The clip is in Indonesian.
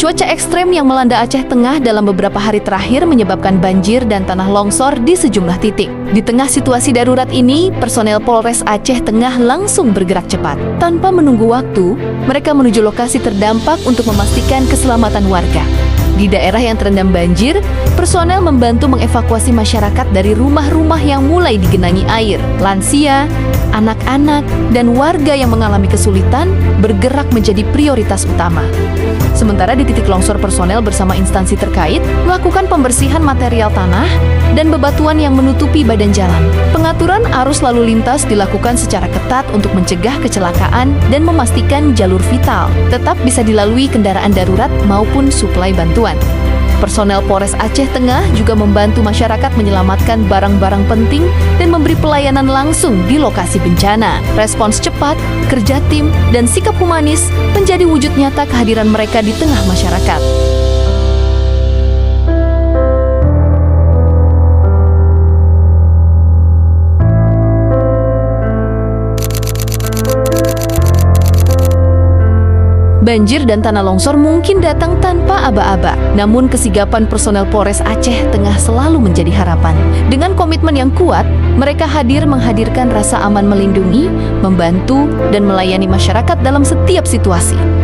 Cuaca ekstrem yang melanda Aceh Tengah dalam beberapa hari terakhir menyebabkan banjir dan tanah longsor di sejumlah titik. Di tengah situasi darurat ini, personel Polres Aceh Tengah langsung bergerak cepat. Tanpa menunggu waktu, mereka menuju lokasi terdampak untuk memastikan keselamatan warga. Di daerah yang terendam banjir, personel membantu mengevakuasi masyarakat dari rumah-rumah yang mulai digenangi air. Lansia, anak-anak, dan warga yang mengalami kesulitan bergerak menjadi prioritas utama. Sementara di titik longsor, personel bersama instansi terkait melakukan pembersihan material tanah dan bebatuan yang menutupi badan jalan. Pengaturan arus lalu lintas dilakukan secara ketat untuk mencegah kecelakaan dan memastikan jalur vital tetap bisa dilalui kendaraan darurat maupun suplai bantuan. Personel Polres Aceh Tengah juga membantu masyarakat menyelamatkan barang-barang penting dan memberi pelayanan langsung di lokasi bencana. Respons cepat, kerja tim, dan sikap humanis menjadi wujud nyata kehadiran mereka di tengah masyarakat. Banjir dan tanah longsor mungkin datang tanpa aba-aba, namun kesigapan personel Polres Aceh Tengah selalu menjadi harapan. Dengan komitmen yang kuat, mereka menghadirkan rasa aman melindungi, membantu, dan melayani masyarakat dalam setiap situasi.